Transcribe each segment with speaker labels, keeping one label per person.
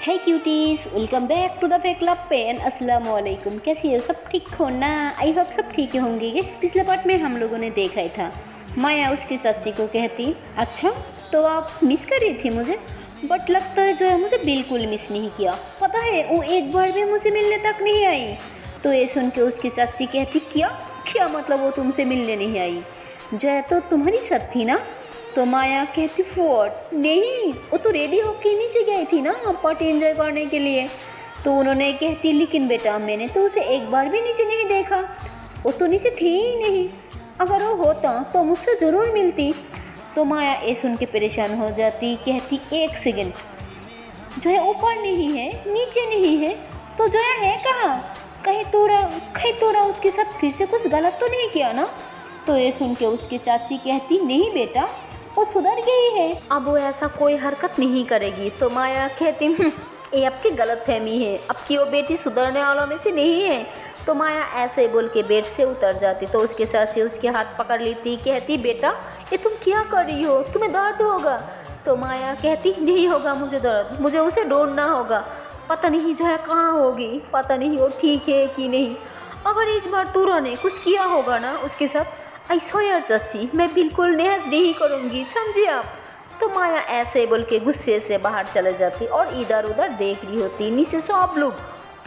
Speaker 1: है cuties, welcome back to the fake club पे and अस्सलाम वालेकुम। कैसी हो, सब ठीक हो ना? आई होप सब ठीक होंगे। इस पिछले पार्ट में हम लोगों ने देखा ही था, माया उसकी चाची को कहती, अच्छा तो आप मिस कर रही थी मुझे, बट लगता है जो है मुझे बिल्कुल मिस नहीं किया। पता है वो एक बार भी मुझे मिलने तक नहीं आई। तो ये सुन के उसकी चाची कहती, क्या क्या मतलब वो तुमसे मिलने नहीं आई? जो है तो तुम्हारी साथ थी ना? तो माया कहती, व्हाट? नहीं, वो तो रेडी होके नीचे गई थी ना पार्टी एंजॉय करने के लिए। तो उन्होंने कहती, लेकिन बेटा मैंने तो उसे एक बार भी नीचे नहीं देखा, वो तो नीचे थी ही नहीं। अगर वो होता तो मुझसे ज़रूर मिलती। तो माया ये सुन के परेशान हो जाती, कहती, एक सेकंड, जो है ऊपर नहीं है नीचे नहीं है तो जो है कहाँ? कहीं तोरा उसके साथ फिर से कुछ गलत तो नहीं किया ना? तो ये सुन के उसकी चाची कहती, नहीं बेटा वो सुधर गई है, अब वो ऐसा कोई हरकत नहीं करेगी। तो माया कहती, ये आपकी गलतफहमी है, अब की वो बेटी सुधरने वालों में से नहीं है। तो माया ऐसे बोल के बेड से उतर जाती। तो उसके चाची उसके हाथ पकड़ लेती, कहती, बेटा ये तुम क्या कर रही हो, तुम्हें दर्द होगा। तो माया कहती, नहीं होगा मुझे दर्द, मुझे उसे ढूंढना होगा, पता नहीं जो है कहाँ होगी, पता नहीं वो ठीक है कि नहीं। अगर इस बार तूरा ने कुछ किया होगा ना उसके साथ, ऐसा यार चाची मैं बिल्कुल नेहज नहीं करूँगी, समझिए आप। तो माया ऐसे बोल के गुस्से से बाहर चले जाती और इधर उधर देख रही होती। नीचे सब लोग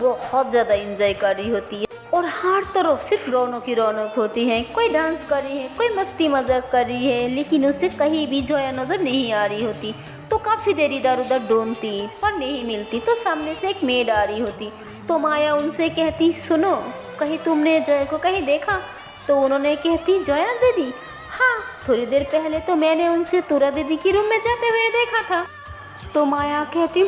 Speaker 1: बहुत ज़्यादा इंजॉय कर रही होती है और हर तरफ सिर्फ रौनक ही रौनक होती है। कोई डांस कर रही है, कोई मस्ती मजाक कर रही है, लेकिन उसे कहीं भी जोया नज़र नहीं आ रही होती। तो काफ़ी देर इधर उधर ढूंढती पर नहीं मिलती। तो सामने से एक मेड आ रही होती। तो माया उनसे कहती, सुनो, कहीं तुमने जया को कहीं देखा? तो उन्होंने कहती, जया दीदी? हाँ, थोड़ी देर पहले तो मैंने उनसे तुरा दीदी की रूम में जाते हुए देखा था। तो माया कहती,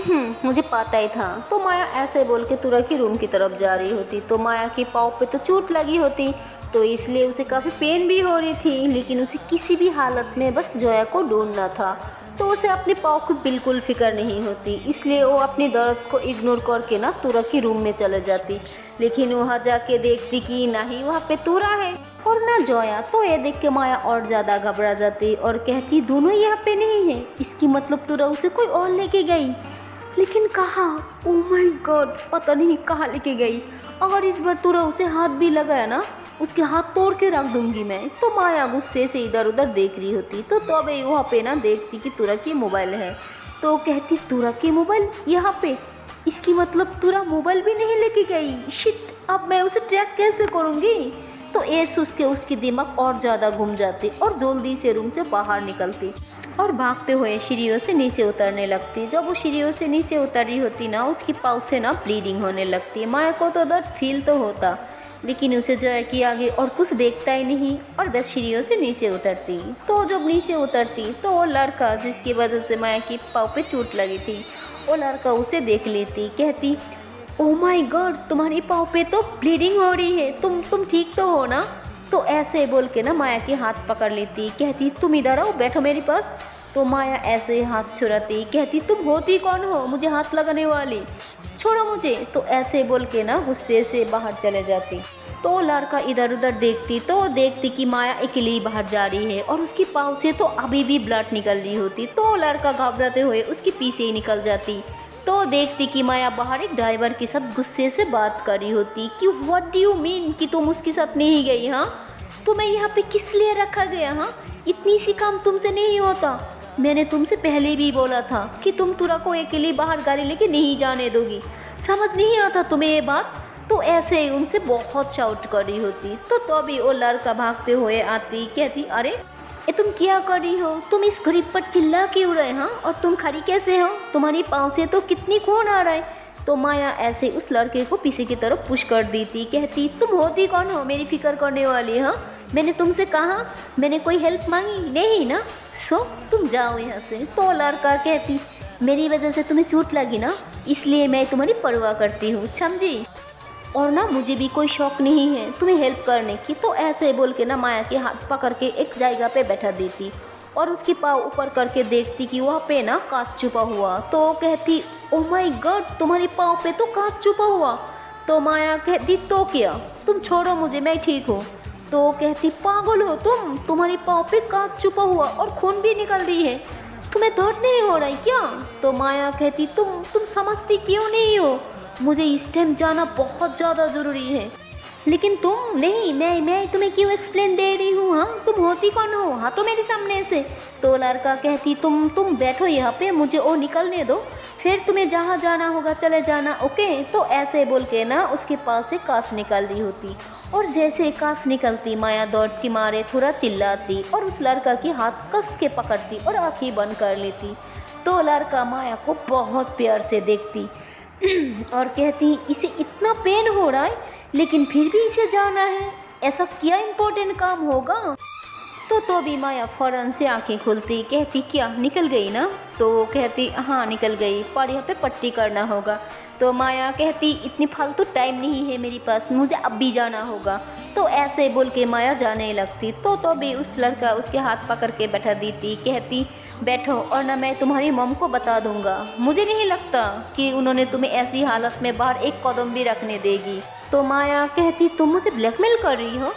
Speaker 1: मुझे पता ही था। तो माया ऐसे बोल के तुरा की रूम की तरफ जा रही होती। तो माया के पाँव पे तो चोट लगी होती, तो इसलिए उसे काफ़ी पेन भी हो रही थी, लेकिन उसे किसी भी हालत में बस जया को ढूंढना था। तो उसे अपने पाँव की बिल्कुल फिक्र नहीं होती, इसलिए वो अपने दर्द को इग्नोर करके ना तुरा की रूम में चले जाती। लेकिन वहाँ जाके देखती कि ना ही वहाँ पे तुरा है और ना जोया। तो ये देख के माया और ज़्यादा घबरा जाती और कहती, दोनों यहाँ पे नहीं है, इसकी मतलब तुरा उसे कोई और लेके गई। लेकिन कहाँ? ओह माय गॉड, पता नहीं कहाँ लेके गई। अगर इस बार तुरा उसे हाथ भी लगाया ना, उसके हाथ तोड़ के रख दूंगी मैं। तो माया गुस्से से इधर उधर देख रही होती। तो तब वहाँ पे ना देखती कि तुरा की मोबाइल है। तो कहती, तुरा की मोबाइल यहाँ पे, इसकी मतलब तुरा मोबाइल भी नहीं लेके गई। शिट, अब मैं उसे ट्रैक कैसे करूँगी? तो ऐसे उसके दिमाग और ज़्यादा घूम जाती और जल्दी से रूम से बाहर निकलती और भागते हुए सीढ़ियों से नीचे उतरने लगती। जब वो सीढ़ियों से नीचे उतर रही होती ना, उसकी पाँव से ना ब्लीडिंग होने लगती। माया को तो दर्द फील तो होता, लेकिन उसे जो है कि आगे और कुछ देखता ही नहीं और बस सीढ़ियों से नीचे उतरती। तो जब नीचे उतरती तो वो लड़का जिसकी वजह से माया की पाँव पे चोट लगी थी, वो लड़का उसे देख लेती, कहती, ओह माय गॉड, तुम्हारी पाँव पे तो ब्लीडिंग हो रही है, तुम ठीक तो हो ना? तो ऐसे बोल के ना माया के हाथ पकड़ लेती, कहती, तुम इधर आओ, बैठो मेरे पास। तो माया ऐसे हाथ छुड़ाती, कहती, तुम होती कौन हो मुझे हाथ लगाने वाली, छोड़ो मुझे। तो ऐसे बोल के ना गुस्से से बाहर चले जाती। तो लड़का इधर उधर देखती कि माया अकेली बाहर जा रही है और उसकी पाँव से तो अभी भी ब्लड निकल रही होती। तो लड़का घबराते हुए उसके पीछे ही निकल जाती। तो देखती कि माया बाहर एक ड्राइवर के साथ गुस्से से बात कर रही होती कि व्हाट डू यू मीन कि तुम उसके साथ नहीं गई? हाँ, तुम्हें यहाँ पे किस लिए रखा गया? हाँ, इतनी सी काम तुमसे नहीं होता। मैंने तुमसे पहले भी बोला था कि तुम तुरा को अकेले बाहर गाड़ी लेके नहीं जाने दोगी, समझ नहीं आता तुम्हें ये बात? तो ऐसे ही उनसे बहुत शाउट कर रही होती। तो तभी वो लड़का भागते हुए आती, कहती, अरे ये तुम क्या कर रही हो? तुम इस गरीब पर चिल्ला क्यों रहे? हाँ, और तुम खड़ी कैसे हो? तुम्हारी पाँव से तो कितनी खून आ रहा है। तो माया ऐसे उस लड़के को पीछे की तरफ पुश कर दी थी, कहती, तुम होती कौन हो मेरी फिक्र करने वाली? हाँ, मैंने तुमसे कहा, मैंने कोई हेल्प मांगी नहीं ना, सो तुम जाओ यहाँ से। तो लड़का कहती, मेरी वजह से तुम्हें चोट लगी ना, इसलिए मैं तुम्हारी परवाह करती हूँ, समझी? और ना मुझे भी कोई शौक नहीं है तुम्हें हेल्प करने की। तो ऐसे बोल के ना माया के हाथ पकड़ के एक जगह पे बैठा देती और उसकी पाँव ऊपर करके देखती कि वहाँ पे ना कांच छुपा हुआ। तो कहती, ओह माय गॉड, तुम्हारी पाँव पे तो कांच छुपा हुआ। तो माया कहती, तो क्या, तुम छोड़ो मुझे, मैं ठीक हूँ। तो कहती, पागल हो तुम, तुम्हारी पाँव पे कांच छुपा हुआ और खून भी निकल रही है, तुम्हें दर्द नहीं हो रहा है क्या? तो माया कहती तुम समझती क्यों नहीं हो, मुझे इस टाइम जाना बहुत ज़्यादा ज़रूरी है। लेकिन तुम नहीं, मैं तुम्हें क्यों एक्सप्लेन दे रही हूँ, हाँ तुम होती कौन हो, हाँ तो मेरे सामने से। तो लड़का कहती तुम बैठो यहाँ पे, मुझे और निकलने दो, फिर तुम्हें जहाँ जाना होगा चले जाना, ओके। तो ऐसे बोल के ना उसके पास से काश निकल रही होती, और जैसे काश निकलती माया दौड़ती मारे थोड़ा चिल्लाती और उस लड़का की हाथ कस के पकड़ती और आँखें बंद कर लेती। तो लड़का माया को बहुत प्यार से देखती और कहती इसे इतना पेन हो रहा है लेकिन फिर भी इसे जाना है, ऐसा क्या इम्पोर्टेंट काम होगा। तो भी माया फ़ौरन से आंखें खुलती, कहती क्या निकल गई ना? तो वो कहती हाँ निकल गई, पर यहाँ पे पट्टी करना होगा। तो माया कहती इतनी फालतू टाइम नहीं है मेरे पास, मुझे अब भी जाना होगा। तो ऐसे बोल के माया जाने लगती। तो भी उस लड़का उसके हाथ पकड़ के बैठा देती, कहती बैठो और ना मैं तुम्हारी मम को बता दूंगा, मुझे नहीं लगता कि उन्होंने तुम्हें ऐसी हालत में बाहर एक कदम भी रखने देगी। तो माया कहती तुम मुझे ब्लैकमेल कर रही हो?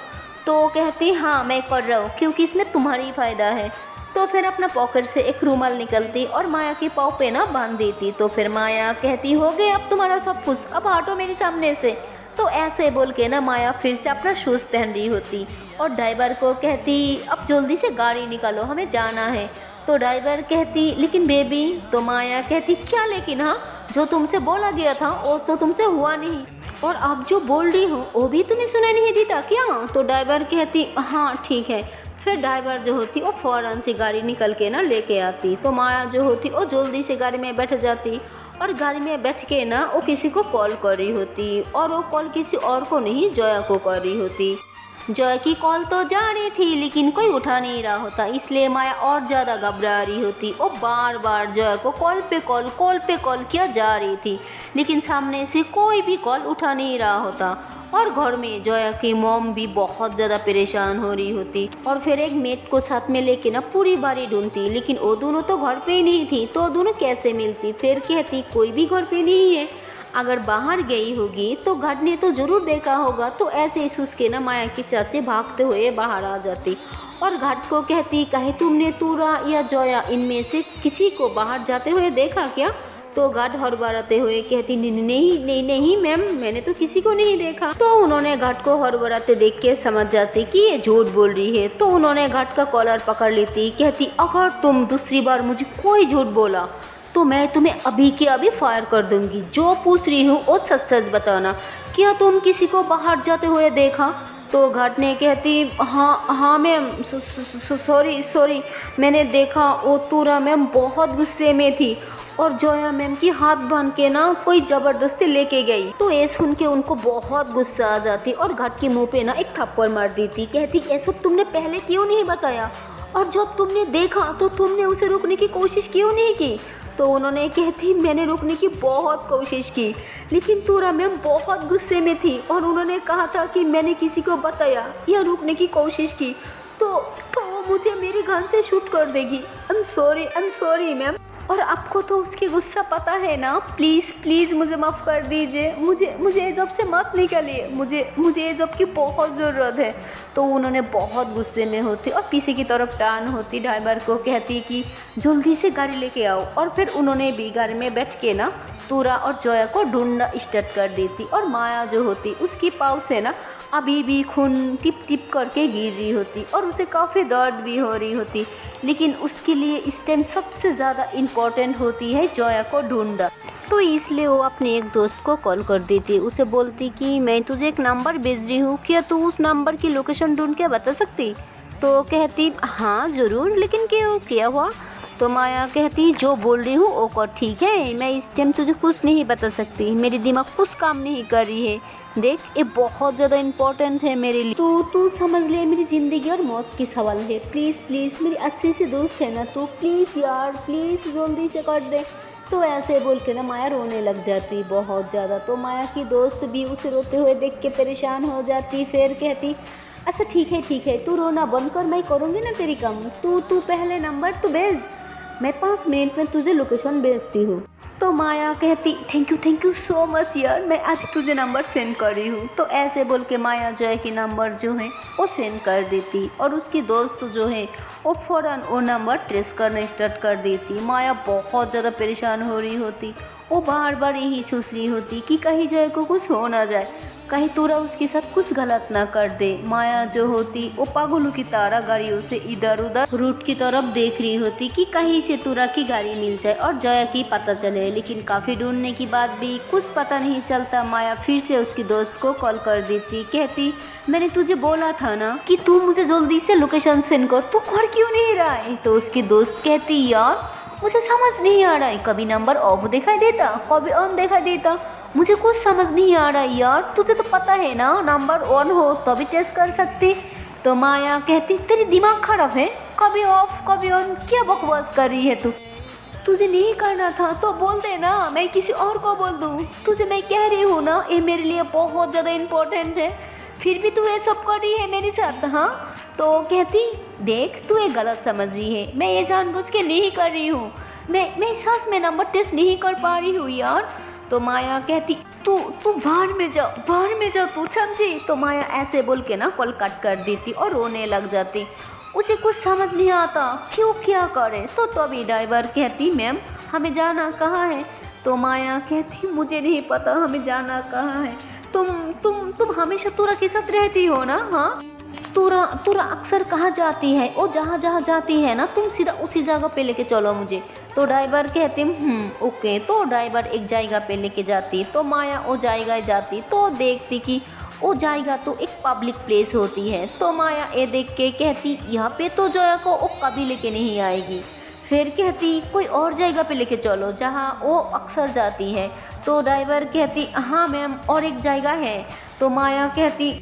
Speaker 1: तो कहती हाँ मैं कर रहा हूँ क्योंकि इसमें तुम्हारी फ़ायदा है। तो फिर अपना पॉकेट से एक रूमाल निकलती और माया के पाँव पे ना बांध देती। तो फिर माया कहती हो गया अब तुम्हारा सब कुछ, अब हटो मेरे सामने से। तो ऐसे बोल के ना माया फिर से अपना शूज़ पहन रही होती और ड्राइवर को कहती अब जल्दी से गाड़ी निकालो, हमें जाना है। तो ड्राइवर कहती लेकिन बेबी। तो माया कहती क्या लेकिन, हाँ जो तुमसे बोला गया था और तो तुमसे हुआ नहीं, और आप जो बोल रही हो वो भी तुम्हें सुनाई नहीं देता क्या? तो ड्राइवर कहती हाँ ठीक है। फिर ड्राइवर जो होती वो फ़ौरन से गाड़ी निकल के ना लेके आती। तो माया जो होती वो जल्दी से गाड़ी में बैठ जाती और गाड़ी में बैठ के ना वो किसी को कॉल कर रही होती, और वो कॉल किसी और को नहीं जया को कर रही होती। जया की कॉल तो जा रही थी लेकिन कोई उठा नहीं रहा होता, इसलिए माया और ज़्यादा घबरा रही होती। वो बार बार जया को कॉल पे कॉल किया जा रही थी लेकिन सामने से कोई भी कॉल उठा नहीं रहा होता। और घर में जया की मॉम भी बहुत ज़्यादा परेशान हो रही होती और फिर एक मेड को साथ में लेके ना पूरी बारी ढूंढती, लेकिन वो दोनों तो घर पे ही नहीं थी। तो दोनों कैसे मिलती? फिर कहती कोई भी घर पे नहीं है, अगर बाहर गई होगी तो घाट ने तो ज़रूर देखा होगा। तो ऐसे ही सोच के ना माया की चाची भागते हुए बाहर आ जाती और घाट को कहती कहे तुमने तूरा या जया इनमें से किसी को बाहर जाते हुए देखा क्या? तो घाट हड़बड़ाते हुए कहती नहीं मैम, मैंने तो किसी को नहीं देखा। तो उन्होंने घाट को हड़बड़ाते देख के समझ जाती कि ये झूठ बोल रही है। तो उन्होंने घाट का कॉलर पकड़ लेती, कहती अगर तुम दूसरी बार मुझे कोई झूठ बोला तो मैं तुम्हें अभी के अभी फायर कर दूंगी। जो पूछ रही हूँ वो सच बताना, क्या तुम किसी को बाहर जाते हुए देखा? तो घाट ने कहती हाँ मैम, सॉरी मैंने देखा। वो तूरा मैम बहुत गुस्से में थी और जोया मैम की हाथ बांध के ना कोई ज़बरदस्ती लेके गई। तो ये सुन के उनको बहुत गुस्सा आ जाती और घाट के मुंह पे ना एक थप्पड़ मार देती, कहती ऐसा तुमने पहले क्यों नहीं बताया, और जब तुमने देखा तो तुमने उसे रोकने की कोशिश क्यों नहीं की? तो उन्होंने कहती मैंने रोकने की बहुत कोशिश की लेकिन तूरा मैम बहुत गुस्से में थी और उन्होंने कहा था कि मैंने किसी को बताया या रोकने की कोशिश की तो मुझे मेरे गन से शूट कर देगी। I am sorry ma'am. और आपको तो उसकी गुस्सा पता है ना, प्लीज़ मुझे माफ़ कर दीजिए, मुझे एजब से मत निकालिए, मुझे एजब की बहुत ज़रूरत है। तो उन्होंने बहुत गुस्से में होती और पीछे की तरफ टान होती, ड्राइवर को कहती कि जल्दी से गाड़ी लेके आओ। और फिर उन्होंने भी गाड़ी में बैठ के ना तूरा और जोया को ढूंढना स्टार्ट कर देती और माया जो होती उसकी पाँव से ना अभी भी खून टिप टिप करके गिर रही होती और उसे काफ़ी दर्द भी हो रही होती। लेकिन उसके लिए इस टाइम सबसे ज़्यादा इम्पॉर्टेंट होती है जोया को ढूंढना। तो इसलिए वो अपने एक दोस्त को कॉल कर देती, उसे बोलती कि मैं तुझे एक नंबर भेज रही हूँ, क्या तू उस नंबर की लोकेशन ढूंढ के बता सकती? तो कहती हाँ ज़रूर, लेकिन क्यों, क्या हुआ? तो माया कहती जो बोल रही हूँ वो कर, ठीक है, मैं इस टाइम तुझे कुछ नहीं बता सकती, मेरी दिमाग कुछ काम नहीं कर रही है, देख ये बहुत ज़्यादा इम्पोर्टेंट है मेरे लिए, तो तू समझ ले मेरी ज़िंदगी और मौत की सवाल है, प्लीज़ मेरी अच्छी सी दोस्त है ना, तो प्लीज़ यार प्लीज़ जल्दी से कर दे। तो ऐसे बोल के ना माया रोने लग जाती बहुत ज़्यादा। तो माया की दोस्त भी उसे रोते हुए देख के परेशान हो जाती, फिर कहती अच्छा ठीक है तू रोना बंद कर, मैं करूँगी ना तेरी काम, तू पहले नंबर तो भेज, मैं 5 मिनट में तुझे लोकेशन भेजती हूँ। तो माया कहती थैंक यू सो मच यार, मैं अभी तुझे नंबर सेंड कर रही हूँ। तो ऐसे बोल के माया जय की नंबर जो है वो सेंड कर देती और उसकी दोस्त जो है वो फ़ौरन वो नंबर ट्रेस करना स्टार्ट कर देती। माया बहुत ज़्यादा परेशान हो रही होती, वो बार बार यही सोच रही होती कि कहीं जय को कुछ हो ना जाए, कहीं तूरा उसके साथ कुछ गलत ना कर दे। माया जो होती वो पागलों की तरह गाड़ियों से इधर उधर रूट की तरफ देख रही होती कि कहीं से तूरा की गाड़ी मिल जाए और जया की पता चले, लेकिन काफ़ी ढूंढने के बाद भी कुछ पता नहीं चलता। माया फिर से उसकी दोस्त को कॉल कर देती, कहती मैंने तुझे बोला था ना कि तू मुझे जल्दी से लोकेशन सेंड कर, तू कर क्यों नहीं रहा है। तो उसकी दोस्त कहती यार मुझे समझ नहीं आ रहा है, कभी नंबर ऑफ दिखाई देता कभी ऑन दिखाई देता, मुझे कुछ समझ नहीं आ रहा यार, तुझे तो पता है ना नंबर ऑन हो तभी टेस्ट कर सकते। तो माया कहती तेरी दिमाग खराब है, कभी ऑफ कभी ऑन, क्या बकवास कर रही है तू, तुझे नहीं करना था तो बोल दे ना, मैं किसी और को बोल दूँ, तुझे मैं कह रही हूँ ना ये मेरे लिए बहुत ज़्यादा इम्पोर्टेंट है, फिर भी तू ये सब कर रही है मेरे साथ। हाँ तो कहती देख तू ये गलत समझ रही है, मैं ये जानबूझ के नहीं कर रही हूँ, मैं सच में नंबर टेस्ट नहीं कर पा रही हूँ यार। तो माया कहती तू तू बाहर में जा तू समझी। तो माया ऐसे बोल के ना कॉल कट कर देती और रोने लग जाती, उसे कुछ समझ नहीं आता क्यों क्या करे। तो तभी ड्राइवर कहती मैम हमें जाना कहाँ है। तो माया कहती मुझे नहीं पता हमें जाना कहाँ है, तुम हमेशा तूरा के साथ रहती हो ना। हाँ तूरा अक्सर कहाँ जाती है, वो जहाँ जहाँ जाती है ना तुम सीधा उसी जगह पे लेके चलो मुझे। तो ड्राइवर कहते ओके। तो ड्राइवर एक जगह पे लेके जाती, तो माया वो जगह जाती तो देखती कि वो जगह तो एक पब्लिक प्लेस होती है। तो माया ये देख के कहती यहाँ पे तो जया को वो कभी लेके नहीं आएगी। फिर कहती कोई और जगह पे लेके चलो जहाँ वो अक्सर जाती है। तो ड्राइवर कहती हाँ मैम और एक जगह है। तो माया कहती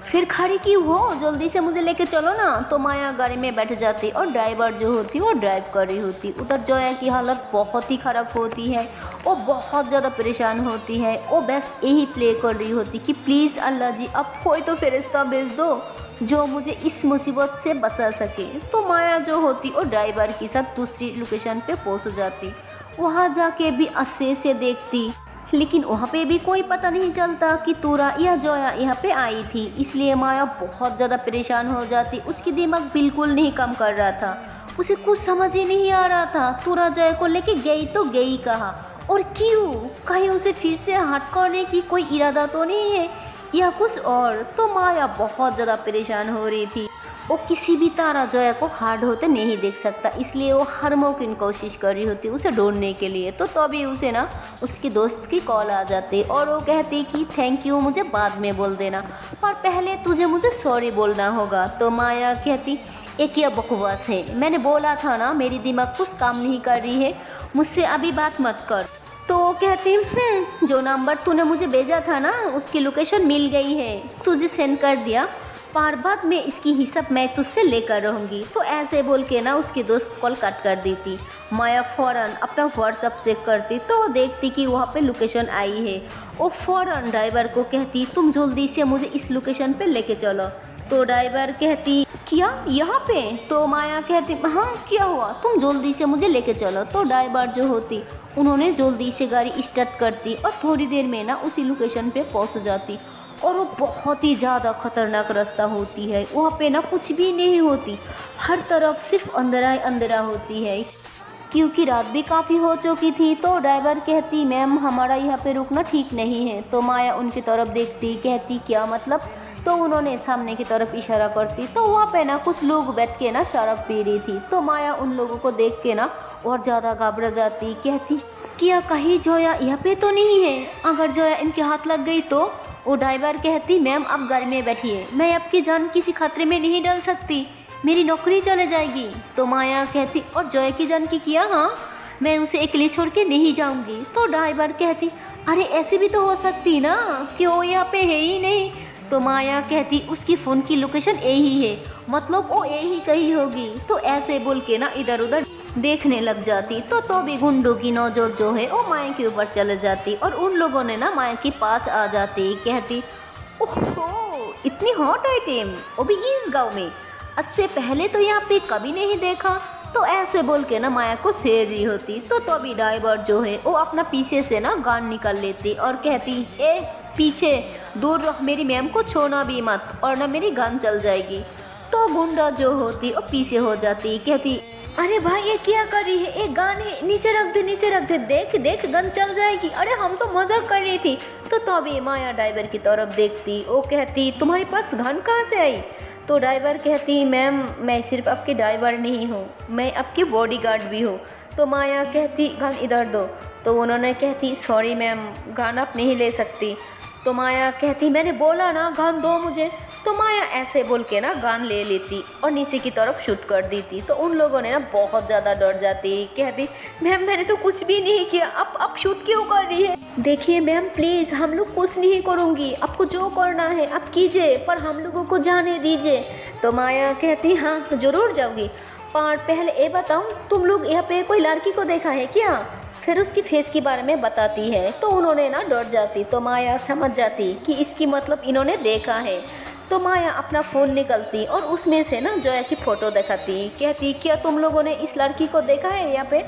Speaker 1: फिर खड़ी क्यों हो, जल्दी से मुझे लेके चलो ना। तो माया गाड़ी में बैठ जाती और ड्राइवर जो होती वो ड्राइव कर रही होती। उधर जया की हालत बहुत ही ख़राब होती है, वो बहुत ज़्यादा परेशान होती है, वो बस यही प्ले कर रही होती कि प्लीज़ अल्लाह जी अब कोई तो फरिश्ता भेज दो जो मुझे इस मुसीबत से बचा सके। तो माया जो होती वो ड्राइवर के साथ दूसरी लोकेशन पे पहुंच जाती, वहाँ जाके भी अस्से से देखती, लेकिन वहाँ पे भी कोई पता नहीं चलता कि तूरा या जोया यहाँ पे आई थी। इसलिए माया बहुत ज़्यादा परेशान हो जाती, उसकी दिमाग बिल्कुल नहीं काम कर रहा था, उसे कुछ समझ ही नहीं आ रहा था तूरा जोया को लेके गई तो गई कहाँ और क्यों, कहीं उसे फिर से हट करने की कोई इरादा तो नहीं है या कुछ और। तो माया बहुत ज़्यादा परेशान हो रही थी, वो किसी भी तरह जोया को हार्ड होते नहीं देख सकता, इसलिए वो हर मुमकिन कोशिश कर रही होती उसे ढूंढने के लिए। तो तभी उसे ना उसकी दोस्त की कॉल आ जाती और वो कहती कि थैंक यू मुझे बाद में बोल देना, पर पहले तुझे मुझे सॉरी बोलना होगा। तो माया कहती ये क्या बकवास है, मैंने बोला था ना मेरी दिमाग कुछ काम नहीं कर रही है, मुझसे अभी बात मत कर। तो कहती जो नंबर तूने मुझे भेजा था ना उसकी लोकेशन मिल गई है, तुझे सेंड कर दिया, पर बाद में इसकी हिसाब मैं तुझसे लेकर रहूँगी। तो ऐसे बोल के ना उसकी दोस्त कॉल कट कर देती। माया फ़ौरन अपना व्हाट्सअप चेक करती तो देखती कि वहाँ पे लोकेशन आई है। वो फ़ौरन ड्राइवर को कहती तुम जल्दी से मुझे इस लोकेशन पे लेके चलो। तो ड्राइवर कहती क्या यहाँ पे। तो माया कहती हाँ क्या हुआ, तुम जल्दी से मुझे लेके चलो। तो ड्राइवर जो होती उन्होंने जल्दी से गाड़ी स्टार्ट करती और थोड़ी देर में ना उसी लोकेशन पे पहुँच जाती। और वो बहुत ही ज़्यादा ख़तरनाक रास्ता होती है, वहाँ पे ना कुछ भी नहीं होती, हर तरफ सिर्फ अंधेरा ही अंधेरा होती है, क्योंकि रात भी काफ़ी हो चुकी थी। तो ड्राइवर कहती मैम हमारा यहाँ पे रुकना ठीक नहीं है। तो माया उनकी तरफ देखती, कहती क्या मतलब। तो उन्होंने सामने की तरफ इशारा करती, तो वहाँ पे ना कुछ लोग बैठ के ना शराब पी रही थी। तो माया उन लोगों को देख के ना और ज़्यादा घबरा जाती, कहती क्या कहीं जोया यहाँ पे तो नहीं है, अगर जोया इनके हाथ लग गई तो। वो ड्राइवर कहती मैम आप गाड़ी में बैठिए, मैं आपकी जान किसी खतरे में नहीं डाल सकती, मेरी नौकरी चले जाएगी। तो माया कहती और जोया की जान की किया, हाँ मैं उसे अकेले छोड़ के नहीं जाऊंगी। तो ड्राइवर कहती अरे ऐसे भी तो हो सकती ना कि वो यहाँ पे है ही नहीं। तो माया कहती उसकी फ़ोन की लोकेशन यही है, मतलब वो यही कहीं होगी। तो ऐसे बोल के ना इधर उधर देखने लग जाती। तो भी गुंडों की नज़र जो है वो माया के ऊपर चले जाती और उन लोगों ने ना माया के पास आ जाती, कहती ओहो इतनी हॉट आइटम वो भी इस गांव में, इससे पहले तो यहाँ पे कभी नहीं देखा, तो ऐसे बोल के ना माया को सेर रही होती। तो अभी ड्राइवर जो है वो अपना पीछे से ना गन निकाल लेती और कहती, ए पीछे दूर रह, मेरी मैम को छोड़ना भी मत और ना मेरी गन चल जाएगी। तो गुंडा जो होती वो पीछे हो जाती, कहती, अरे भाई ये क्या कर रही है, एक गन है, नीचे रख दे नीचे रख दे, देख देख गन चल जाएगी, अरे हम तो मजाक कर रही थी। तो अभी माया ड्राइवर की तरफ देखती, वो कहती, तुम्हारे पास गन कहाँ से आई? तो ड्राइवर कहती, मैम मैं सिर्फ आपकी ड्राइवर नहीं हूँ, मैं आपकी बॉडीगार्ड भी हूँ। तो माया कहती, गन इधर दो। तो उन्होंने कहती, सॉरी मैम गन आप नहीं ले सकती। तो माया कहती, मैंने बोला ना गन दो मुझे। तो माया ऐसे बोल के ना गन ले लेती और नीचे की तरफ शूट कर देती। तो उन लोगों ने ना बहुत ज़्यादा डर जाती, कहती, मैम मैंने तो कुछ भी नहीं किया, आप शूट क्यों कर रही है? देखिए मैम प्लीज़ हम लोग कुछ नहीं करूँगी, आपको जो करना है आप कीजिए, पर हम लोगों को जाने दीजिए। तो माया कहती, हाँ ज़रूर जाऊँगी, पर पहले ये बताऊँ तुम लोग यहाँ पे कोई लड़की को देखा है क्या? फिर उसकी फेस के बारे में बताती है। तो उन्होंने ना डर जाती। तो माया समझ जाती कि इसकी मतलब इन्होंने देखा है। तो माया अपना फ़ोन निकलती और उसमें से ना जोया की फ़ोटो दिखाती, कहती, क्या तुम लोगों ने इस लड़की को देखा है यहाँ पे?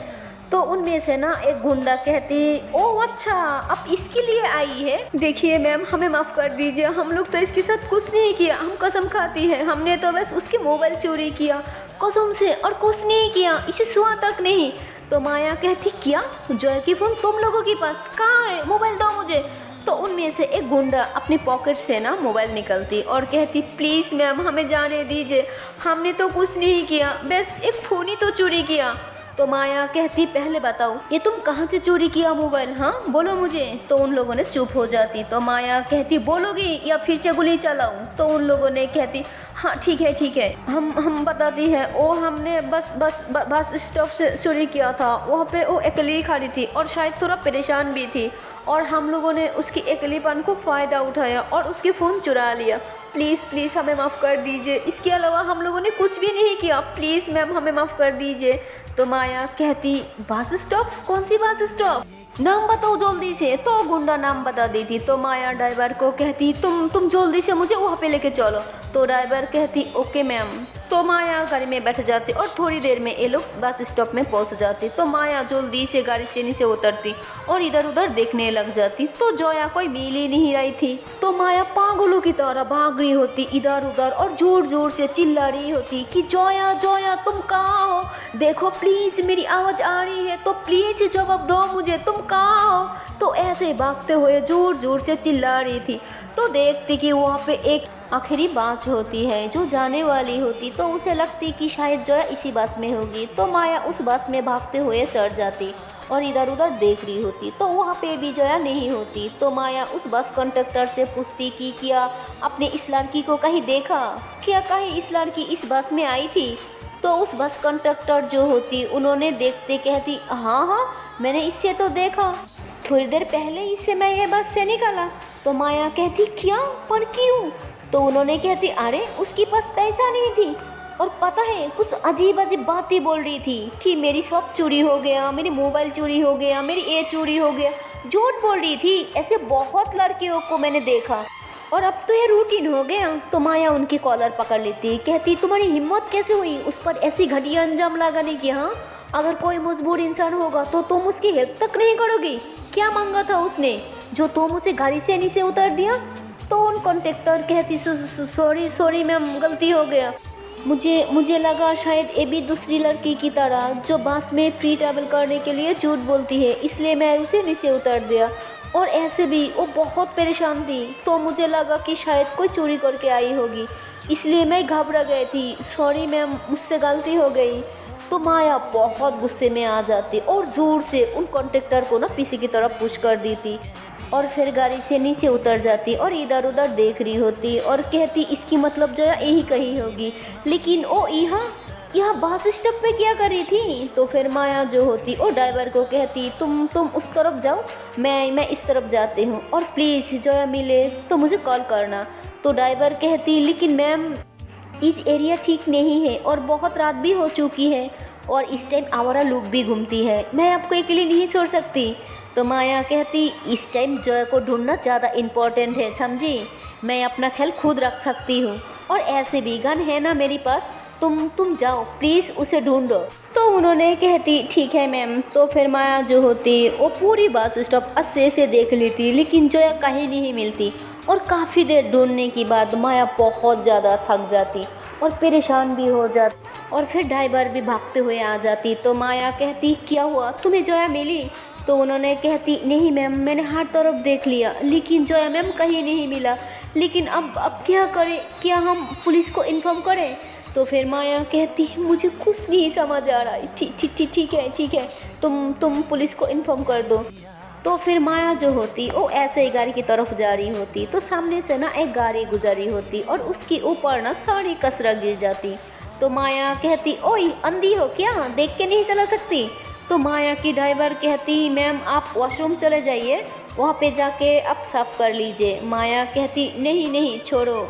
Speaker 1: तो उनमें से ना एक गुंडा कहती, ओह अच्छा अब इसके लिए आई है। देखिए मैम हमें माफ़ कर दीजिए, हम लोग तो इसके साथ कुछ नहीं किया, हम कसम खाती है, हमने तो बस उसकी मोबाइल चोरी किया कसम से, और कुछ नहीं किया, इसे छुआ तक नहीं। तो माया कहती, क्या जोया की फ़ोन तुम लोगों के पास कहाँ है, मोबाइल दो मुझे। तो उनमें से एक गुंडा अपनी पॉकेट से ना मोबाइल निकलती और कहती, प्लीज़ मैम हमें जाने दीजिए, हमने तो कुछ नहीं किया, बस एक फ़ोन ही तो चोरी किया। तो माया कहती, पहले बताओ ये तुम कहाँ से चोरी किया मोबाइल, हाँ बोलो मुझे। तो उन लोगों ने चुप हो जाती। तो माया कहती, बोलोगी या फिर से गोली चलाऊं? तो उन लोगों ने कहती, हाँ ठीक है हम बताती हैं, वो हमने बस स्टॉप से चोरी किया था, वहाँ पे वो अकेली खड़ी थी और शायद थोड़ा परेशान भी थी, और हम लोगों ने उसकी अकेलेपन को फ़ायदा उठाया और उसके फ़ोन चुरा लिया, प्लीज़ हमें माफ़ कर दीजिए, इसके अलावा हम लोगों ने कुछ भी नहीं किया, प्लीज़ मैम हमें माफ़ कर दीजिए। तो माया कहती, बस स्टॉप? कौन सी बस स्टॉप, नाम बताओ जल्दी से। तो गुंडा नाम बता देती। तो माया ड्राइवर को कहती, तुम जल्दी से मुझे वहाँ पे लेके चलो। तो ड्राइवर कहती, ओके मैम। तो माया गाड़ी में बैठ जाती और थोड़ी देर में ये लोग बस स्टॉप में पहुँच जाती। तो माया जल्दी से गाड़ी से नीचे उतरती और इधर उधर देखने लग जाती। तो जोया कोई मिल ही नहीं रही थी। तो माया पागलों की तरह भाग रही होती इधर उधर और जोर जोर से चिल्ला रही होती कि जोया तुम कहाँ हो, देखो प्लीज़ मेरी आवाज़ आ रही है, तो प्लीज़ जवाब दो मुझे, तुम कहाँ हो। तो ऐसे भागते हुए जोर जोर से चिल्ला रही थी। तो देखती कि वहाँ पे एक आखिरी बाँच होती है जो जाने वाली होती। तो उसे लगती कि शायद जोया इसी बस में होगी। तो माया उस बस में भागते हुए चढ़ जाती और इधर उधर देख रही होती। तो वहाँ पे भी जोया नहीं होती। तो माया उस बस कंडक्टर से पूछती कि क्या आपने इस लड़की को कहीं देखा, क्या कहीं इस लड़की इस बस में आई थी। तो उस बस कंडक्टर जो होती उन्होंने देखते कहती, हाँ मैंने इससे तो देखा, थोड़ी देर पहले इससे मैं ये बस से निकला। तो माया कहती, क्या, पर क्यों? तो उन्होंने कहती, अरे उसके पास पैसा नहीं थी और पता है कुछ अजीब बातें बोल रही थी कि मेरी सब चोरी हो गया, मेरी मोबाइल चोरी हो गया, मेरी ये चोरी हो गया, झूठ बोल रही थी। ऐसे बहुत लड़कियों को मैंने देखा और अब तो ये रूटीन हो गया। तो माया उनकी कॉलर पकड़ लेती, कहती, तुम्हारी हिम्मत कैसे हुई उस पर ऐसी घटिया अंजाम लगाने की? हाँ अगर कोई मजबूर इंसान होगा तो तुम उसकी हेल्प तक नहीं करोगी? क्या मांगा था उसने जो तुम उसे गाड़ी से नीचे उतार दिया? तो उन कॉन्ट्रैक्टर कहती, सॉरी मैम गलती हो गया, मुझे लगा शायद ये भी दूसरी लड़की की तरह जो बस में फ्री ट्रैवल करने के लिए झूठ बोलती है, इसलिए मैं उसे नीचे उतार दिया। और ऐसे भी वो बहुत परेशान थी तो मुझे लगा कि शायद कोई चोरी करके आई होगी, इसलिए मैं घबरा गई थी, सॉरी मैम मुझसे गलती हो गई। तो माया बहुत गुस्से में आ जाती और ज़ोर से उन कॉन्ट्रैक्टर को ना पीछे की तरफ पुश कर दी थी और फिर गाड़ी से नीचे उतर जाती और इधर उधर देख रही होती और कहती, इसकी मतलब जो यही कही होगी, लेकिन वो यहाँ बस स्टॉप पे क्या कर रही थी? तो फिर माया जो होती वो ड्राइवर को कहती, तुम उस तरफ जाओ, मैं इस तरफ जाती हूँ, और प्लीज़ जोया मिले तो मुझे कॉल करना। तो ड्राइवर कहती, लेकिन मैम इस एरिया ठीक नहीं है और बहुत रात भी हो चुकी है और इस टाइम आवारा लोग भी घूमती है, मैं आपको अकेले नहीं छोड़ सकती। तो माया कहती, इस टाइम जोया को ढूंढना ज़्यादा इम्पोर्टेंट है, समझी? मैं अपना ख्याल खुद रख सकती हूँ और ऐसे भी गन है ना मेरे पास, तुम जाओ प्लीज़ उसे ढूंढो। तो उन्होंने कहती ठीक है मैम। तो फिर माया जो होती वो पूरी बस स्टॉप अच्छे से देख लेती, लेकिन जोया कहीं नहीं मिलती। और काफ़ी देर ढूंढने के बाद माया बहुत ज़्यादा थक जाती और परेशान भी हो जाती। और फिर ड्राइवर भी भागते हुए आ जाती। तो माया कहती क्या हुआ, तुम्हें जोया मिली? तो उन्होंने कहती नहीं मैम, मैंने हर तरफ देख लिया लेकिन जोया मैम कहीं नहीं मिला। लेकिन अब क्या करें, क्या हम पुलिस को इन्फॉर्म करें? तो फिर माया कहती मुझे कुछ नहीं समझ आ रहा है। ठीक है, तुम पुलिस को इन्फॉर्म कर दो। तो फिर माया जो होती वो ऐसे ही गाड़ी की तरफ जा रही होती। तो सामने से ना एक गाड़ी गुजरी होती और उसके ऊपर ना सारी कसरा गिर जाती। तो माया कहती ओए अंधी हो क्या, देख के नहीं चला सकती? तो माया की ड्राइवर कहती मैम आप वॉशरूम चले जाइए, वहाँ पे जाके आप साफ़ कर लीजिए। माया कहती नहीं छोड़ो,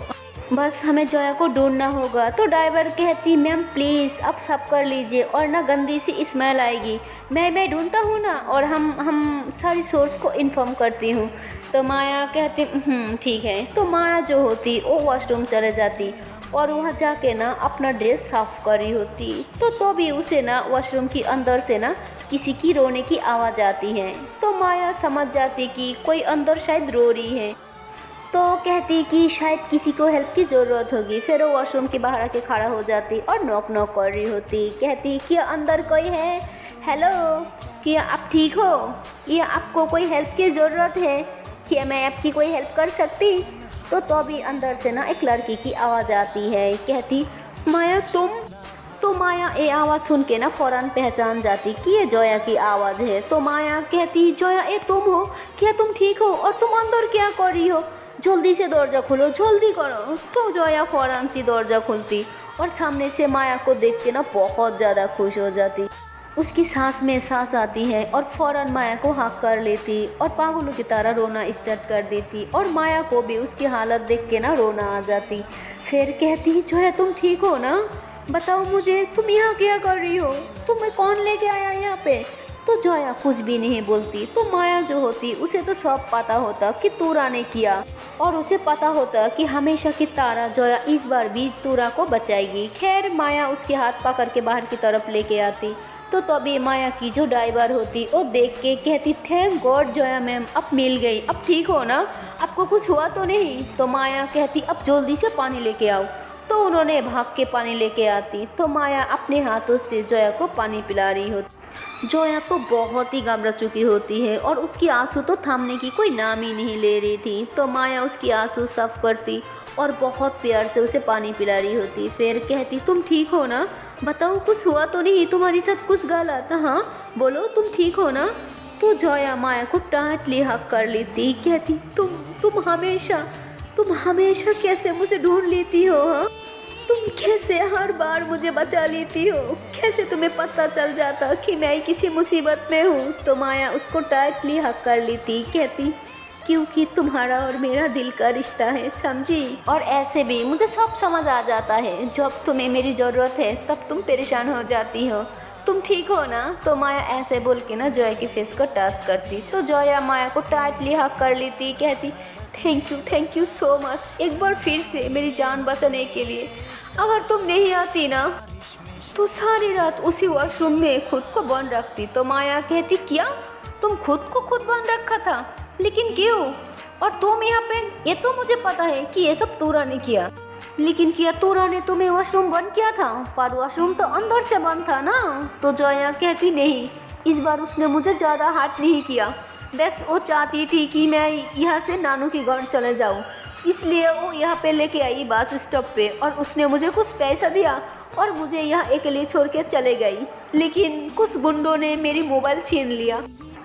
Speaker 1: बस हमें जोया को ढूंढना होगा। तो ड्राइवर कहती मैम प्लीज़ आप साफ कर लीजिए और ना गंदी सी स्मेल आएगी। मैं ढूंढता हूँ ना, और हम सारी सोर्स को इन्फॉर्म करती हूँ। तो माया कहती ठीक है। तो माया जो होती वो वॉशरूम चले जाती और वहाँ जाके ना अपना ड्रेस साफ़ कर रही होती। तो भी उसे ना वॉशरूम के अंदर से ना किसी की रोने की आवाज़ आती है। तो माया समझ जाती कि कोई अंदर शायद रो रही है। तो कहती कि शायद किसी को हेल्प की ज़रूरत होगी। फिर वो वॉशरूम के बाहर आके खड़ा हो जाती और नॉक कर रही होती। कहती क्या अंदर कोई है? हेलो, क्या आप ठीक हो या आपको कोई हेल्प की ज़रूरत है? क्या मैं आपकी कोई हेल्प कर सकती? तो भी अंदर से ना एक लड़की की आवाज़ आती है। कहती माया तुम? तो माया ये आवाज़ सुन के ना फ़ौरन पहचान जाती कि ये जोया की आवाज़ है। तो माया कहती जोया ये तुम हो? क्या तुम ठीक हो और तुम अंदर क्या कर रही हो? जल्दी से दरजा खोलो, जल्दी करो। तो जोया फ़ौरन सी दरजा खुलती और सामने से माया को देख के ना बहुत ज़्यादा खुश हो जाती। उसकी सांस में सांस आती है और फ़ौरन माया को हक कर लेती और पागलों की तरह रोना स्टार्ट कर देती। और माया को भी उसकी हालत देख के ना रोना आ जाती। फिर कहती जोया तुम ठीक हो ना? बताओ मुझे तुम यहाँ क्या कर रही हो? तुम्हें कौन लेके आया यहाँ पे? तो जोया कुछ भी नहीं बोलती। तो माया जो होती उसे तो सब पता होता कि तूरा ने किया, और उसे पता होता कि हमेशा की तरह जोया इस बार भी तूरा को बचाएगी। खैर माया उसके हाथ पकड़ के बाहर की तरफ लेके आती। तो तभी माया की जो ड्राइवर होती वो देख के कहती थैंक गॉड जोया मैम अब मिल गई, अब ठीक हो ना, आपको कुछ हुआ तो नहीं? तो माया कहती अब जल्दी से पानी लेके आओ। तो उन्होंने भाग के पानी लेके आती। तो माया अपने हाथों से जोया को पानी पिला रही होती। जोया तो बहुत ही घबरा चुकी होती है और उसकी आंसू तो थामने की कोई नाम ही नहीं ले रही थी। तो माया उसकी आंसू साफ करती और बहुत प्यार से उसे पानी पिला रही होती। फिर कहती तुम ठीक हो ना? बताओ कुछ हुआ तो नहीं, तुम्हारे साथ कुछ गलत? हाँ बोलो तुम ठीक हो ना? तो जोया माया को टाइटली हक कर लेती। कहती तुम हमेशा कैसे मुझे ढूंढ लेती हो? हाँ तुम कैसे हर बार मुझे बचा लेती हो? कैसे तुम्हें पता चल जाता कि मैं किसी मुसीबत में हूँ? तो माया उसको टाइटली हक कर लेती। कहती क्योंकि तुम्हारा और मेरा दिल का रिश्ता है, समझी? और ऐसे भी मुझे सब समझ आ जाता है, जब तुम्हें मेरी ज़रूरत है तब तुम परेशान हो जाती हो। तुम ठीक हो ना? तो माया ऐसे बोल के ना जोया की फेस को टच करती। तो जोया माया को टाइटली हक कर लेती। कहती थैंक यू सो मच, एक बार फिर से मेरी जान बचाने के लिए। अगर तुम नहीं आती ना तो सारी रात उसी वॉशरूम में खुद को बंद रखती। तो माया कहती क्या तुम खुद को खुद बंद रखा था? लेकिन क्यों? और तुम यहाँ पे? ये तो मुझे पता है कि ये सब तूरा ने किया, लेकिन क्या तूरा ने तुम्हें वॉशरूम बंद किया था? पर वॉशरूम तो अंदर से बंद था ना। तो जोया कहती नहीं, इस बार उसने मुझे ज़्यादा हार्ट नहीं किया। बस वो चाहती थी कि मैं यहाँ से नानू के घर चले जाऊँ, इसलिए वो यहाँ पे लेके आई बस स्टॉप पे, और उसने मुझे कुछ पैसा दिया और मुझे यहाँ अकेले छोड़ के चले गई। लेकिन कुछ गुंडों ने मेरी मोबाइल छीन लिया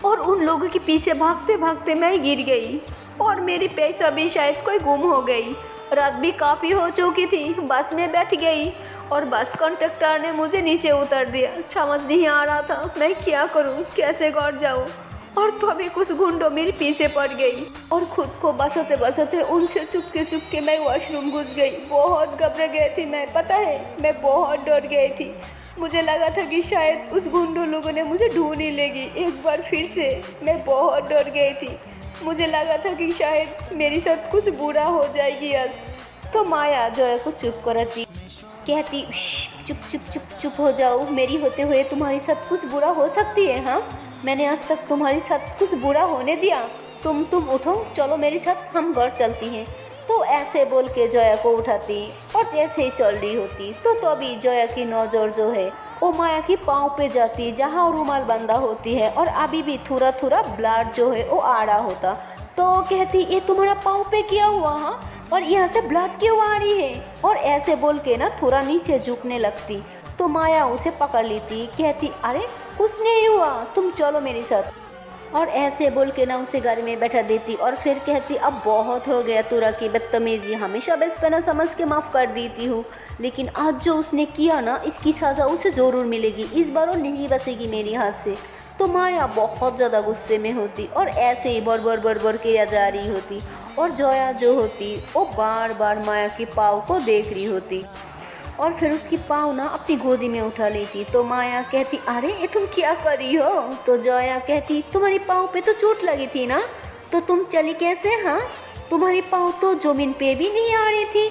Speaker 1: और उन लोगों के पीछे भागते भागते मैं गिर गई और मेरी पैसा भी शायद कोई गुम हो गई। रात भी काफ़ी हो चुकी थी, बस में बैठ गई और बस कंडक्टर ने मुझे नीचे उतार दिया। समझ नहीं आ रहा था मैं क्या करूँ, कैसे घर जाऊँ। और तभी कुछ गुंडों मेरे पीछे पड़ गई और खुद को बचाते बचाते उनसे चुपके मैं वॉशरूम घुस गई। बहुत घबरा गई थी मैं, पता है मैं बहुत डर गई थी। मुझे लगा था कि शायद उस गुंडों लोगों ने मुझे ढूंढ ही लेगी एक बार फिर से। मैं बहुत डर गई थी, मुझे लगा था कि शायद मेरे साथ कुछ बुरा हो जाएगी आज। तो माया जोया को चुप कराती। कहती चुप चुप चुप चुप हो जाओ, मेरी होते हुए तुम्हारे साथ कुछ बुरा हो सकती है? हाँ, मैंने आज तक तुम्हारे साथ कुछ बुरा होने दिया? तुम उठो, चलो मेरे साथ, हम घर चलती हैं। तो ऐसे बोल के जोया को उठाती और जैसे ही चल रही होती तो अभी जोया की नज़र जो है वो माया की पाँव पे जाती जहाँ रुमाल बंधा होती है और अभी भी थोड़ा थोड़ा ब्लड जो है वो आ रहा होता। तो कहती ये तुम्हारा पाँव पे क्या हुआ? हाँ, और यहाँ से ब्लड क्यों आ रही है? और ऐसे बोल के ना थोड़ा नीचे झुकने लगती तो माया उसे पकड़ लेती, कहती अरे कुछ नहीं हुआ, तुम चलो मेरे साथ। और ऐसे बोल के ना उसे गाड़ी में बैठा देती और फिर कहती अब बहुत हो गया तुरा की बदतमीजी, हमेशा बस पे ना समझ के माफ़ कर देती हूँ, लेकिन आज जो उसने किया ना इसकी सज़ा उसे ज़रूर मिलेगी, इस बार वो नहीं बचेगी मेरे हाथ से। तो माया बहुत ज़्यादा गुस्से में होती और ऐसे ही बड़ किया जा रही होती और जोया जो होती वो बार बार माया के पाँव को देख रही होती और फिर उसकी पाँव ना अपनी गोदी में उठा लेती। तो माया कहती अरे ये तुम क्या कर रही हो? तो जोया कहती तुम्हारी पाँव पे तो चोट लगी थी ना, तो तुम चली कैसे? हाँ, तुम्हारी पाँव तो ज़मीन पे भी नहीं आ रही थी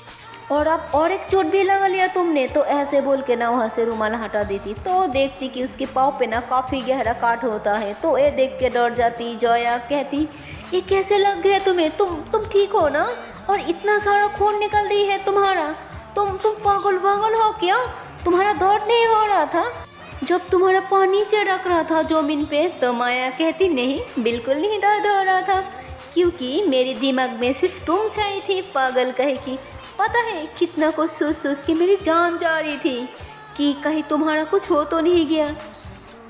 Speaker 1: और अब और एक चोट भी लगा लिया तुमने। तो ऐसे बोल के ना वहाँ से रुमाल हटा देती तो देखती कि उसके पाँव पे ना काफ़ी गहरा काट होता है। तो ये देख के डर जाती। जोया कहती ये कैसे लग गया तुम्हें? तुम ठीक हो ना? और इतना सारा खून निकल रही है तुम्हारा, तुम पागल हो क्या? तुम्हारा दर्द नहीं हो रहा था जब तुम्हारा पाँव नीचे रख रहा था ज़मीन पे? तो माया कहती नहीं, बिल्कुल नहीं दर्द हो रहा था, क्योंकि मेरे दिमाग में सिर्फ तुम चाहिए थी। पागल कहे कि पता है कितना कुछ सोच के मेरी जान जा रही थी कि कहीं तुम्हारा कुछ हो तो नहीं गया,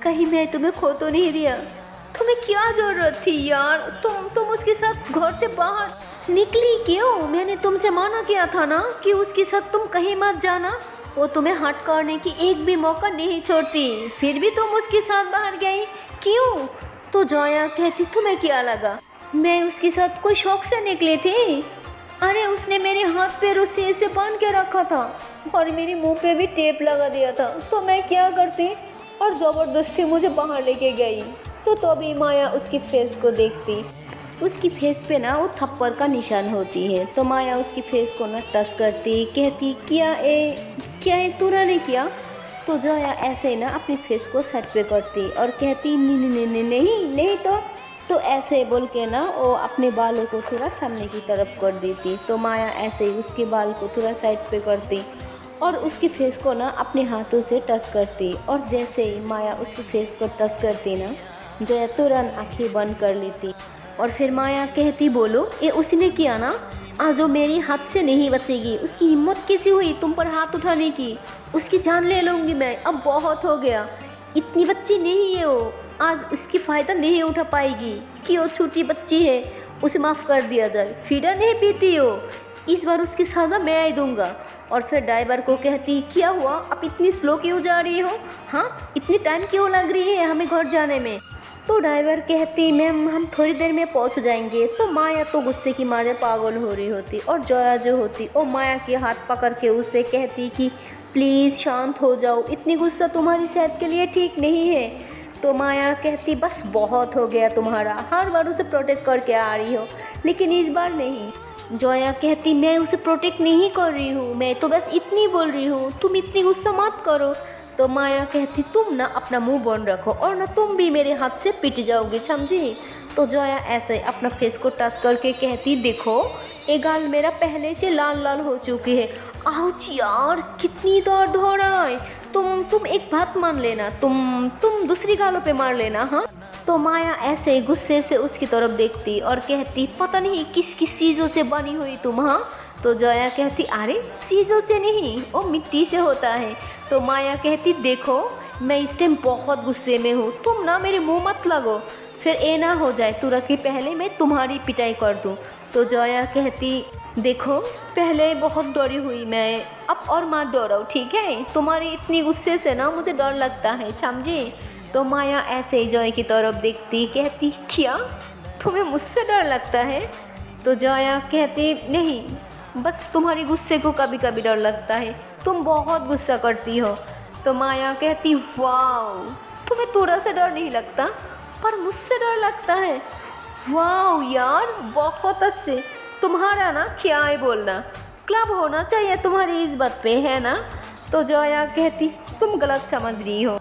Speaker 1: कहीं मैं तुम्हें खो तो नहीं दिया। तुम्हें क्या ज़रूरत थी यार? तुम उसके साथ घर से बाहर निकली क्यों? मैंने तुमसे माना किया था ना कि उसके साथ तुम कहीं मत जाना, वो तुम्हें हट करने की एक भी मौका नहीं छोड़ती, फिर भी तुम उसके साथ बाहर गई क्यों? तो जोया कहती तुम्हें क्या लगा मैं उसके साथ कोई शौक से निकली थी? अरे उसने मेरे हाथ पे रस्सी ऐसे बांध के रखा था और मेरे मुंह पे भी टेप लगा दिया था, तो मैं क्या करती? और ज़बरदस्ती मुझे बाहर लेके गई। तो तभी माया उसकी फेस को देखती, उसकी फेस पे ना वो थप्पड़ का निशान होती है। तो माया उसकी फेस को ना टच करती, कहती क्या ये तूने नहीं किया? तो जोया ऐसे ही ना अपनी फेस को सर पे करती और कहती नहीं तो ऐसे बोल के ना वो अपने बालों को थोड़ा सामने की तरफ कर देती। तो माया ऐसे ही उसके बाल को थोड़ा साइड पे करती और उसकी फेस को ना अपने हाथों से टच करती और जैसे ही माया उसकी फेस को टच करती ना जोया तुरंत आँखें बंद कर लेती और फिर माया कहती बोलो ये उसने किया ना, आज वो मेरी हाथ से नहीं बचेगी। उसकी हिम्मत कैसी हुई तुम पर हाथ उठाने की? उसकी जान ले लूँगी मैं, अब बहुत हो गया। इतनी बच्ची नहीं है वो, आज उसकी फ़ायदा नहीं उठा पाएगी कि वो छोटी बच्ची है, उसे माफ़ कर दिया जाए। फीडर नहीं पीती हो, इस बार उसकी सज़ा मैं ही दूँगा। और फिर ड्राइवर को कहती क्या हुआ, अब इतनी स्लो क्यों जा रही हो? हाँ, इतनी टाइम क्यों लग रही है हमें घर जाने में? तो ड्राइवर कहती मैम हम थोड़ी देर में पहुंच जाएंगे। तो माया तो गुस्से की मारे पागल हो रही होती और जोया जो होती वो माया के हाथ पकड़ के उसे कहती कि प्लीज़ शांत हो जाओ, इतनी गुस्सा तुम्हारी सेहत के लिए ठीक नहीं है। तो माया कहती बस बहुत हो गया तुम्हारा, हर बार उसे प्रोटेक्ट करके आ रही हो लेकिन इस बार नहीं। जोया कहती मैं उसे प्रोटेक्ट नहीं कर रही हूँ, मैं तो बस इतनी बोल रही हूँ, तुम इतनी गुस्सा मत करो। तो माया कहती तुम ना अपना मुंह बंद रखो और ना तुम भी मेरे हाथ से पिट जाओगी, समझी? तो जोया ऐसे अपना फेस को टच करके कहती देखो ये गाल मेरा पहले से लाल लाल हो चुकी है। आउच यार, कितनी दर्द हो रहा है। तुम एक बात मान लेना, तुम दूसरी गालों पे मार लेना। हाँ, तो माया ऐसे ही गुस्से से उसकी तरफ देखती और कहती पता नहीं किस किस चीज़ों से बनी हुई तुम। हाँ, तो जोया कहती अरे चीज़ों से नहीं, वो मिट्टी से होता है। तो माया कहती देखो मैं इस टाइम बहुत गुस्से में हूँ, तुम ना मेरे मुंह मत लगो, फिर ये ना हो जाए तुरंत ही पहले मैं तुम्हारी पिटाई कर दूँ। तो जोया कहती देखो पहले बहुत डरी हुई मैं, अब और मत डरो, ठीक है? तुम्हारी इतनी गुस्से से ना मुझे डर लगता है, समझी? तो माया ऐसे ही जोया की तरफ देखती, कहती क्या तुम्हें मुझसे डर लगता है? तो जोया कहती नहीं, बस तुम्हारी गुस्से को कभी कभी डर लगता है, तुम बहुत गुस्सा करती हो। तो माया कहती वाओ, तुम्हें थोड़ा सा डर नहीं लगता पर मुझसे डर लगता है। वाओ यार, बहुत अच्छे, तुम्हारा ना क्या है बोलना, क्लब होना चाहिए तुम्हारी इस बात पे, है ना? तो जोया कहती तुम गलत समझ रही हो,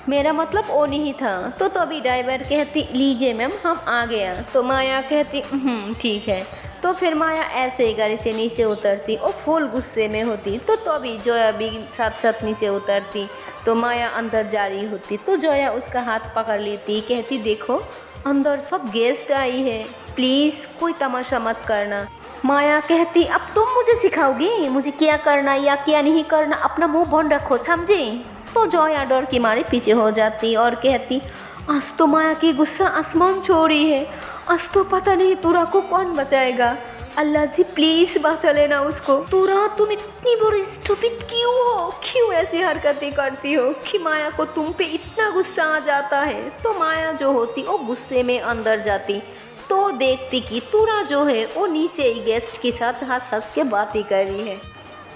Speaker 1: मेरा मतलब वो नहीं था। तो अभी ड्राइवर कहती लीजिए मैम हम आ गया। तो माया कहती ठीक है। तो फिर माया ऐसे ही गाड़ी से नीचे उतरती और फुल गुस्से में होती। तो अभी जोया भी साथ साथ नीचे उतरती। तो माया अंदर जा रही होती तो जोया उसका हाथ पकड़ लेती, कहती देखो अंदर सब गेस्ट आई है, प्लीज़ कोई तमाशा मत करना। माया कहती अब तुम मुझे सिखाओगी मुझे क्या करना या क्या नहीं करना, अपना मुंह बंद रखो समझी। तो जोया डर की मारे पीछे हो जाती और कहती आज तो माया की गुस्सा आसमान छू रही है, आज तो पता नहीं तूरा को कौन बचाएगा। अल्लाह जी प्लीज़ बचा लेना उसको। तूरा तुम इतनी बड़ी स्टूपिड क्यों हो, क्यों ऐसी हरकतें करती हो कि माया को तुम पे इतना गुस्सा आ जाता है। तो माया जो होती वो गुस्से में अंदर जाती तो देखती कि तूरा जो है वो नीचे ही गेस्ट के साथ हंस हंस के बातें कर रही है।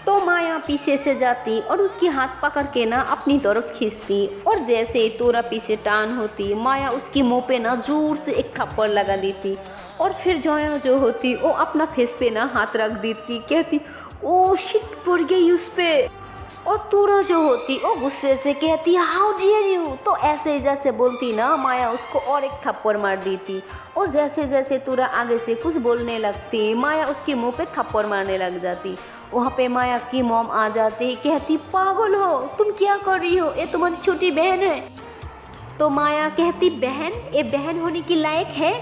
Speaker 1: तो माया पीछे से जाती और उसकी हाथ पकड़ के ना अपनी तरफ खींचती और जैसे ही तूरा पीछे टान होती माया उसकी मुंह पे ना जोर से एक थप्पड़ लगा देती और फिर जोया जो होती वो अपना फेस पे ना हाथ रख देती, कहती ओ शिट पड़ गई उस पे। और तूरा जो होती वो गुस्से से कहती हाउ डियर यू। तो ऐसे ही जैसे बोलती ना माया उसको और एक थप्पड़ मार देती और जैसे जैसे तूरा आगे से कुछ बोलने लगती माया उसके मुंह पे थप्पड़ मारने लग जाती। वहाँ पे माया की मॉम आ जाती, कहती पागल हो तुम क्या कर रही हो, ये तुम्हारी छोटी बहन है। तो माया कहती बहन, ये बहन होने की लायक है।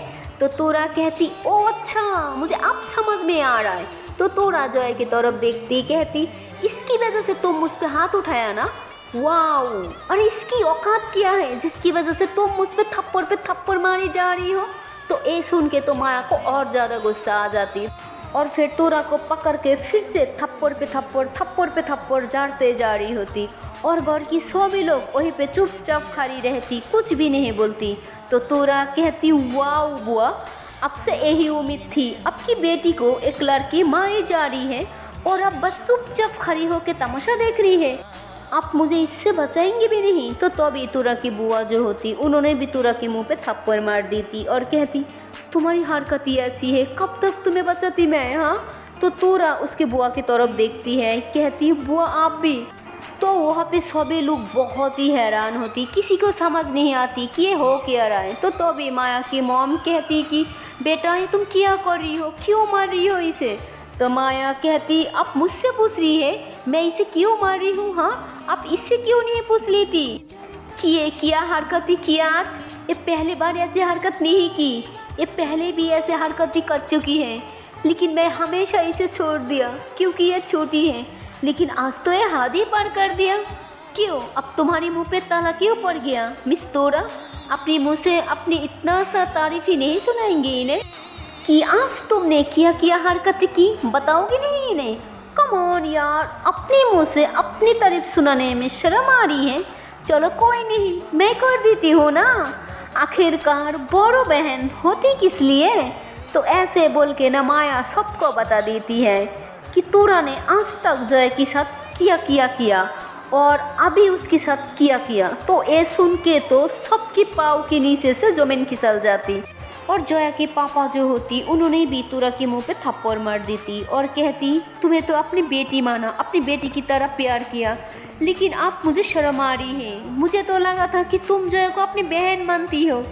Speaker 1: तो तूरा कहती ओ अच्छा मुझे अब समझ में आ रहा है। तो तूरा जोया की तरफ देखती, कहती इसकी वजह से तुम मुझ पे हाथ उठाया ना, वाओ, अरे इसकी औकात क्या है जिसकी वजह से तुम मुझ पे थप्पड़ मारी जा रही हो। तो ये सुन के तो माया को और ज़्यादा गुस्सा आ जाती और फिर तूरा को पकड़ के फिर से थप्पड़ पे थप्पड़ जाते जा रही होती और घर की सभी लोग वहीं पे चुपचाप खड़ी रहती, कुछ भी नहीं बोलती। तो तूरा कहती वाओ बुआ, अब से यही उम्मीद थी, आपकी बेटी को एक लड़की मारी जा रही है और अब बस चुपचाप खड़ी होकर तमाशा देख रही है, आप मुझे इससे बचाएंगे भी नहीं। तो अभी तूरा की बुआ जो होती उन्होंने भी तूरा के मुंह पे थप्पड़ मार दी थी और कहती तुम्हारी हरकत ही ऐसी है, कब तक तुम्हें बचाती मैं। हाँ तो तूरा उसकी बुआ की तरफ देखती है, कहती बुआ आप भी। तो वहाँ पे सभी लोग बहुत ही हैरान होती, किसी को समझ नहीं आती कि ये हो क्या रहा है। तो अभी माया की मॉम कहती कि बेटा ये तुम क्या कर रही हो, क्यों मार रही हो इसे। तो माया कहती आप मुझसे पूछ रही है मैं इसे क्यों मार रही हूँ, हाँ आप इससे क्यों नहीं पूछ लेती कि ये क्या हरकत ही किया आज। ये पहली बार ऐसी हरकत नहीं की, ये पहले भी ऐसे हरकत ही कर चुकी है, लेकिन मैं हमेशा इसे छोड़ दिया क्योंकि ये छोटी है, लेकिन आज तो ये हद ही पार कर दिया। क्यों अब तुम्हारी मुंह पे ताला क्यों पड़ गया। मिस तोरा अपनी मुँह से अपनी इतना सा तारीफ ही नहीं सुनाएंगे इन्हें कि आज तुमने किया हरकत की, बताओगी नहीं इन्हें। कम ऑन यार, अपनी मुंह से अपनी तारीफ सुनाने में शर्म आ रही है। चलो कोई नहीं मैं कर देती हूँ ना, आखिरकार बड़ो बहन होती किस लिए। तो ऐसे बोल के ना माया सबको बता देती है कि तूरा ने आज तक जय के साथ किया और अभी उसके साथ किया। तो ये सुन के तो सबके पाँव के नीचे से जमीन खिसल जाती और जोया के पापा जो होती उन्होंने भी तूरा के मुंह पे थप्पड़ मार देती और कहती तुम्हें तो अपनी बेटी माना, अपनी बेटी की तरह प्यार किया, लेकिन आप मुझे शर्म आ रही है। मुझे तो लगा था कि तुम जोया को अपनी बहन मानती हो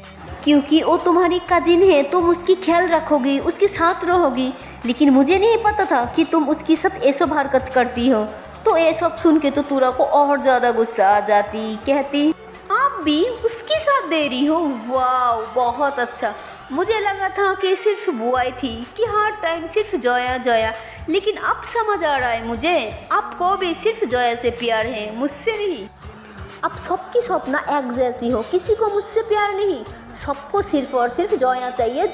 Speaker 1: क्योंकि वो तुम्हारी कजिन है, तुम उसकी ख्याल रखोगी, उसके साथ रहोगी, लेकिन मुझे नहीं पता था कि तुम उसके साथ ये सब हरकत करती हो। तो ये सब सुन के तो तूरा को और ज़्यादा गुस्सा आ जाती, कहती आप भी उसके साथ दे रही हो, वाह बहुत अच्छा। मुझे लगा था कि सिर्फ बुआई थी कि हर टाइम सिर्फ जोया, लेकिन अब समझ आ रहा है मुझे आपको भी सिर्फ जोया से प्यार है, मुझसे नहीं। अब सबकी सपना एक जैसी हो, किसी को मुझसे प्यार नहीं, सबको सिर्फ और सिर्फ जोया चाहिए,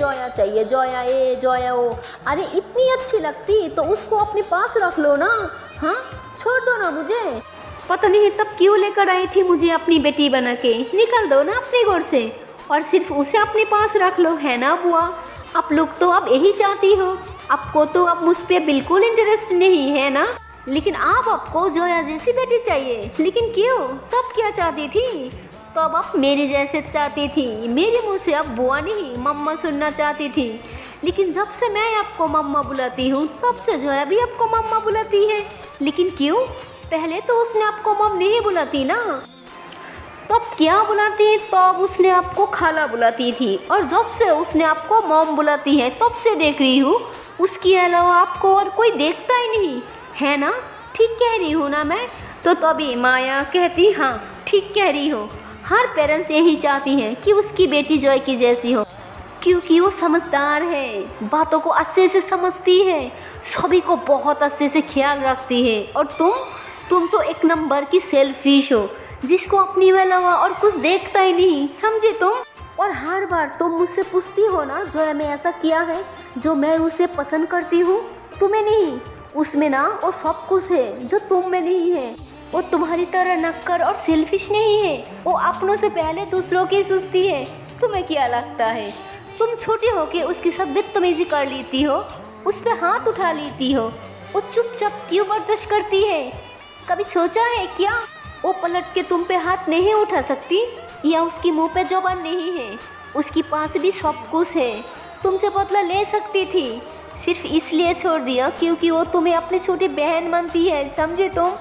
Speaker 1: जोया ये जोया वो। अरे इतनी अच्छी लगती तो उसको अपने पास रख लो ना, हाँ छोड़ दो ना मुझे। पता नहीं तब क्यों लेकर आई थी मुझे अपनी बेटी बना के, निकल दो ना अपने घर से और सिर्फ उसे अपने पास रख लो, है ना बुआ। आप लोग तो अब यही चाहती हो, आपको तो अब मुझ पे बिल्कुल इंटरेस्ट नहीं है ना, लेकिन अब आपको जोया जैसी बेटी चाहिए। लेकिन क्यों, तब क्या चाहती थी, तब आप मेरी जैसे चाहती थी, मेरे मुँह से अब बुआ नहीं मम्मा सुनना चाहती थी। लेकिन जब से मैं आपको मम्मा बुलाती हूँ तब से जोया भी आपको मम्मा बुलाती है, लेकिन क्यों, पहले तो उसने आपको मॉम नहीं बुलाती ना, तो अब क्या बुलाती? तो अब उसने आपको खाला बुलाती थी, और जब से उसने आपको मॉम बुलाती है तब से देख रही हूँ, उसके अलावा आपको और कोई देखता ही नहीं है ना। ठीक कह रही हूँ ना मैं? तो तभी माया कहती, हाँ ठीक कह रही हो। हर पेरेंट्स यही चाहती हैं कि उसकी बेटी जॉय की जैसी हो, क्योंकि वो समझदार है, बातों को अच्छे से समझती है, सभी को बहुत अच्छे से ख्याल रखती है। और तुम तो एक नंबर की सेल्फिश हो, जिसको अपनी अलावा और कुछ देखता ही नहीं, समझे तुम? और हर बार तुम मुझसे पूछती हो ना, जॉय में ऐसा किया है जो मैं उसे पसंद करती हूँ, तुम्हें नहीं। उसमें ना वो सब कुछ है जो तुम में नहीं है। वो तुम्हारी तरह नक्कर और सेल्फिश नहीं है, वो अपनों से पहले दूसरों की सोचती है। तुम्हें क्या लगता है, तुम छोटी हो के उसके साथ बदतमीजी कर लेती हो, उस पर हाथ उठा लेती हो, वो चुपचाप क्यों बर्दाश्त करती है? कभी सोचा है क्या वो पलट के तुम पे हाथ नहीं उठा सकती? या उसकी मुंह पे जुबान नहीं है? उसके पास भी सब कुछ है, तुमसे बदला ले सकती थी, सिर्फ इसलिए छोड़ दिया क्योंकि वो तुम्हें अपनी छोटी बहन मानती है, समझे तुम?